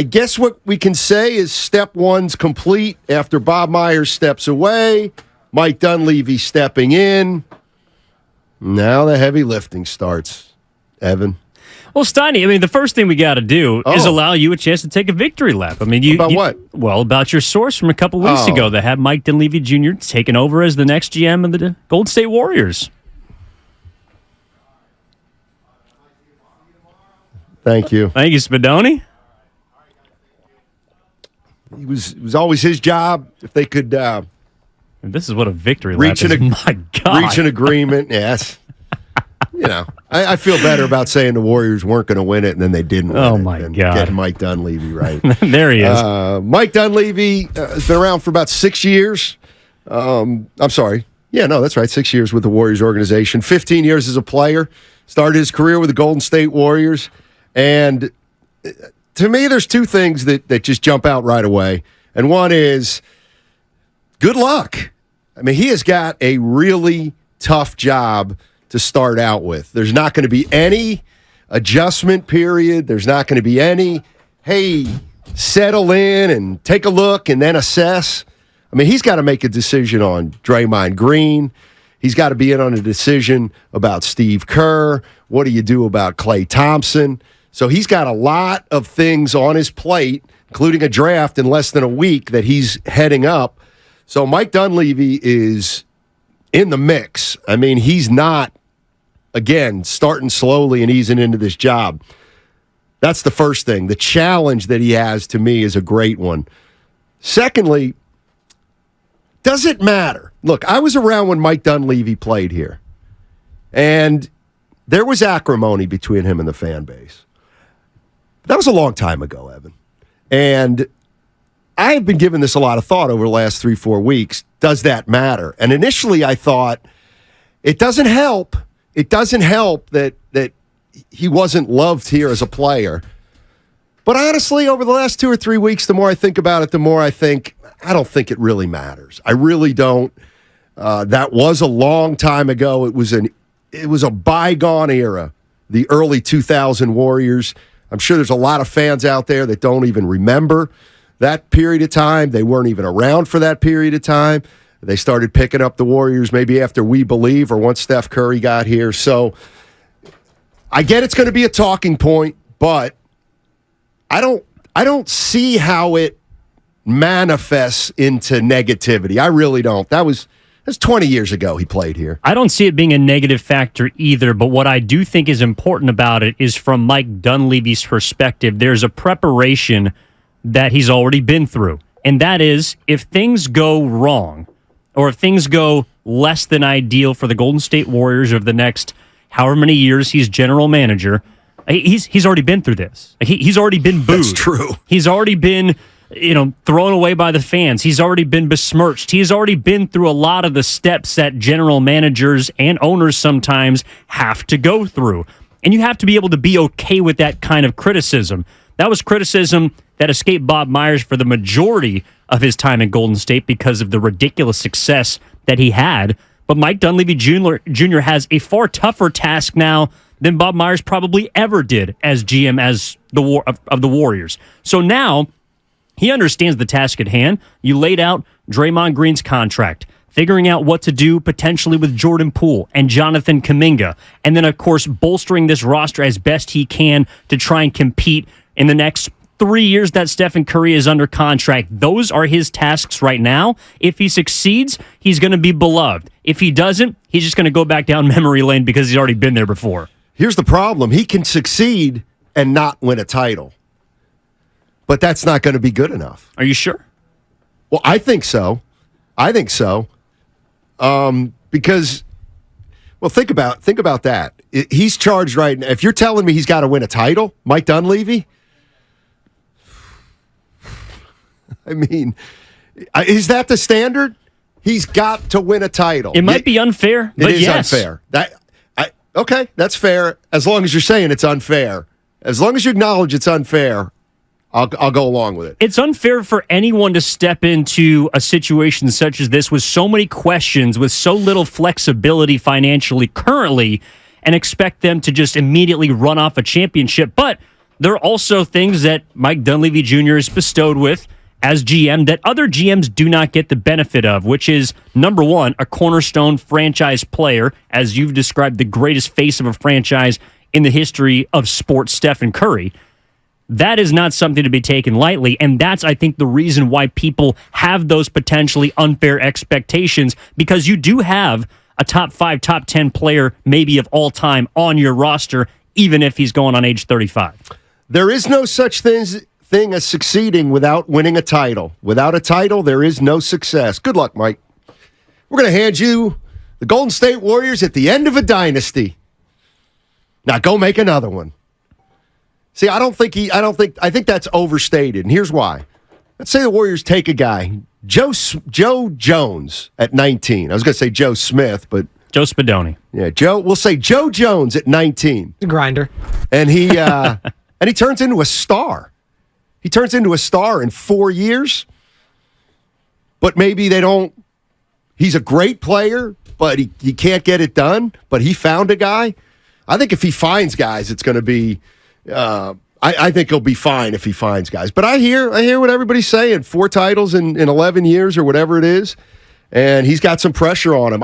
I guess what we can say is step one's complete after Bob Myers steps away, Mike Dunleavy stepping in. Now the heavy lifting starts, Evan. Well, Steiny, I mean, the first thing we got to do is allow you a chance to take a victory lap. I mean, what? Well, about your source from a couple weeks ago that had Mike Dunleavy Jr. taken over as the next GM of the Golden State Warriors. Thank you. Thank you, Spadoni. It was always his job if they could This is what a victory lap is. My God. Reach an agreement, yes. I feel better about saying the Warriors weren't going to win it, and then they didn't win it. Oh, my God. Getting Mike Dunleavy right. There he is. Mike Dunleavy has been around for about 6 years. I'm sorry. Yeah, no, that's right. 6 years with the Warriors organization. 15 years as a player. Started his career with the Golden State Warriors. And to me, there's two things that just jump out right away. And one is good luck. I mean, he has got a really tough job to start out with. There's not going to be any adjustment period. There's not going to be any, hey, settle in and take a look and then assess. I mean, he's got to make a decision on Draymond Green. He's got to be in on a decision about Steve Kerr. What do you do about Klay Thompson? So he's got a lot of things on his plate, including a draft in less than a week that he's heading up. So Mike Dunleavy is in the mix. I mean, he's not, again, starting slowly and easing into this job. That's the first thing. The challenge that he has, to me, is a great one. Secondly, does it matter? Look, I was around when Mike Dunleavy played here, and there was acrimony between him and the fan base. That was a long time ago, Evan. And I've been giving this a lot of thought over the last 3-4 weeks. Does that matter? And initially I thought, it doesn't help. It doesn't help that he wasn't loved here as a player. But honestly, over the last 2 or 3 weeks, the more I think about it, the more I think, I don't think it really matters. I really don't. That was a long time ago. It was a bygone era, the early 2000 Warriors. I'm sure there's a lot of fans out there that don't even remember that period of time. They weren't even around for that period of time. They started picking up the Warriors maybe after We Believe or once Steph Curry got here. So I get it's going to be a talking point, but I don't see how it manifests into negativity. I really don't. That's 20 years ago he played here. I don't see it being a negative factor either, but what I do think is important about it is from Mike Dunleavy's perspective, there's a preparation that he's already been through. And that is, if things go wrong, or if things go less than ideal for the Golden State Warriors over the next however many years he's general manager, he's already been through this. He's already been booed. That's true. He's already been thrown away by the fans. He's already been besmirched. He's already been through a lot of the steps that general managers and owners sometimes have to go through. And you have to be able to be okay with that kind of criticism. That was criticism that escaped Bob Myers for the majority of his time in Golden State because of the ridiculous success that he had. But Mike Dunleavy Jr. has a far tougher task now than Bob Myers probably ever did as GM of the Warriors. So now he understands the task at hand. You laid out Draymond Green's contract, figuring out what to do potentially with Jordan Poole and Jonathan Kuminga, and then, of course, bolstering this roster as best he can to try and compete in the next 3 years that Stephen Curry is under contract. Those are his tasks right now. If he succeeds, he's going to be beloved. If he doesn't, he's just going to go back down memory lane because he's already been there before. Here's the problem. He can succeed and not win a title. But that's not going to be good enough. Are you sure? Well, I think so. Because, well, think about that. He's charged right now. If you're telling me he's got to win a title, Mike Dunleavy, I mean, is that the standard? He's got to win a title. It might be unfair, but it is unfair. Okay, that's fair. As long as you're saying it's unfair. As long as you acknowledge it's unfair, I'll go along with it. It's unfair for anyone to step into a situation such as this with so many questions, with so little flexibility financially currently, and expect them to just immediately run off a championship. But there are also things that Mike Dunleavy Jr. is bestowed with as GM that other GMs do not get the benefit of, which is, number one, a cornerstone franchise player, as you've described, the greatest face of a franchise in the history of sports, Stephen Curry. That is not something to be taken lightly, and that's, I think, the reason why people have those potentially unfair expectations, because you do have a top 5, top 10 player, maybe of all time, on your roster, even if he's going on age 35. There is no such thing as succeeding without winning a title. Without a title, there is no success. Good luck, Mike. We're going to hand you the Golden State Warriors at the end of a dynasty. Now go make another one. See, I think that's overstated, and here's why. Let's say the Warriors take a guy, Joe Jones at 19. I was going to say Joe Smith, but Joe Spadoni. Yeah, we'll say Joe Jones at 19. The grinder. And he turns into a star. He turns into a star in 4 years. But maybe they don't. He's a great player, but he can't get it done. But he found a guy. I think if he finds guys, it's going to be. I think he'll be fine if he finds guys. But I hear what everybody's saying. 4 titles in 11 years or whatever it is, and he's got some pressure on him.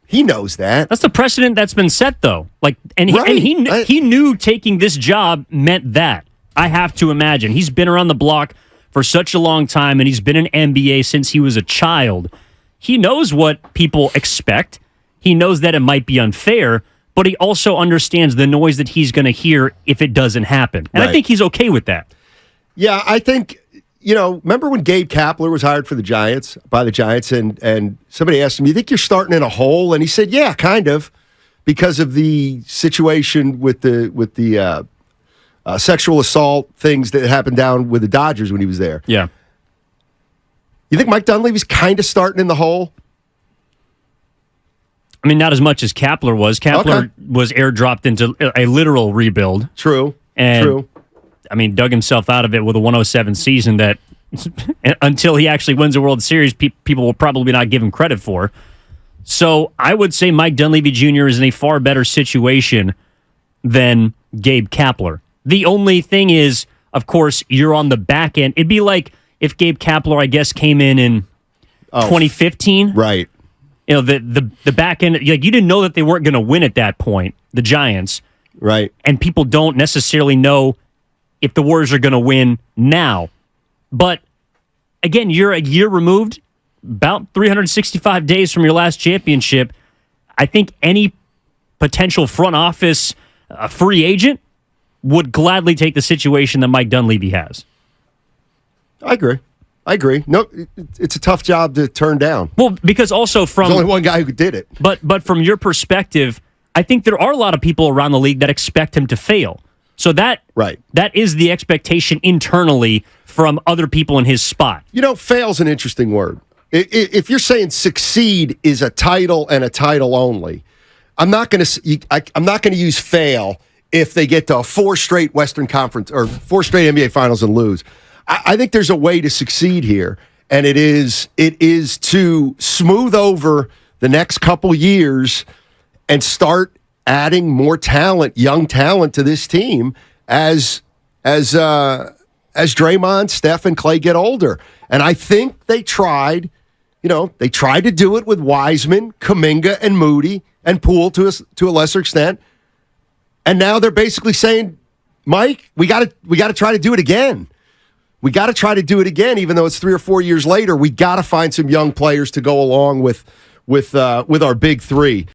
He knows that. That's the precedent that's been set, though. He knew taking this job meant that. I have to imagine. He's been around the block for such a long time, and he's been in NBA since he was a child. He knows what people expect. He knows that it might be unfair, but he also understands the noise that he's going to hear if it doesn't happen. And I think he's okay with that. Yeah, I think, remember when Gabe Kapler was hired by the Giants, and somebody asked him, you think you're starting in a hole? And he said, yeah, kind of, because of the situation with the sexual assault things that happened down with the Dodgers when he was there. Yeah. You think Mike Dunleavy's kind of starting in the hole? I mean, not as much as Kapler was. Kapler was airdropped into a literal rebuild. True. I mean, dug himself out of it with a 107 season that, until he actually wins a World Series, people will probably not give him credit for. So I would say Mike Dunleavy Jr. is in a far better situation than Gabe Kapler. The only thing is, of course, you're on the back end. It'd be like if Gabe Kapler, I guess, came in 2015. Right. The back end, you didn't know that they weren't going to win at that point, the Giants. Right. And people don't necessarily know if the Warriors are going to win now. But, again, you're a year removed, about 365 days from your last championship. I think any potential front office free agent would gladly take the situation that Mike Dunleavy has. I agree. No, it's a tough job to turn down. Well, because also there's only one guy who did it. But from your perspective, I think there are a lot of people around the league that expect him to fail. So that is the expectation internally from other people in his spot. Fail's an interesting word. If you're saying succeed is a title and a title only, I'm not going to use fail if they get to 4 straight Western Conference or 4 straight NBA Finals and lose. I think there's a way to succeed here, and it is to smooth over the next couple years and start adding more talent, young talent to this team as Draymond, Steph, and Clay get older. And I think they tried to do it with Wiseman, Kuminga, and Moody, and Poole to a lesser extent. And now they're basically saying, Mike, we got to try to do it again. We got to try to do it again, even though it's 3 or 4 years later. We got to find some young players to go along with our big 3.